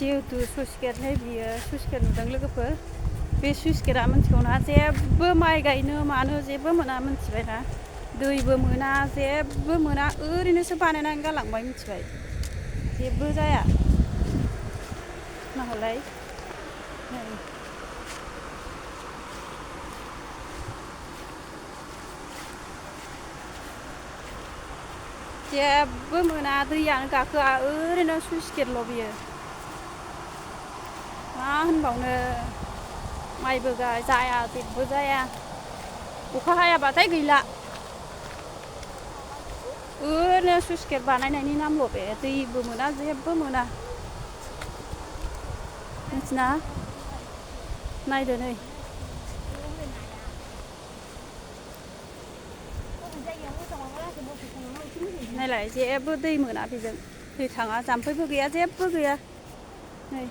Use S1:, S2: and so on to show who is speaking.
S1: जिहेतु सुइस गेटहाय बियो सुइस गेट नुदों लोगोफोर बे सुइस गेटआ मिथिगौना जेबो माइ गायनो मानो जेबो मोना मिथिबाय ना दैबो मोना जेबो मोना ओरैनोसो बानायनानै गालांबाय मिथिबाय जेबो जाया नाहरलाय जेबो मोना दैयानो गाखोआ ओरैनो सुइस गेटल' बियो मा होनबावनो माइबो जाया जेबो जाया अखा हायाबाथाय गैला ओरैनो सुइस गेट बानायनायनि नामल' बे दैबो मोना जेबो मोना मिथिना नायदो नै नायलाय जेबो दै मोना बेजों दै थाङा जाम्फैबो गैया जेबो गैया नै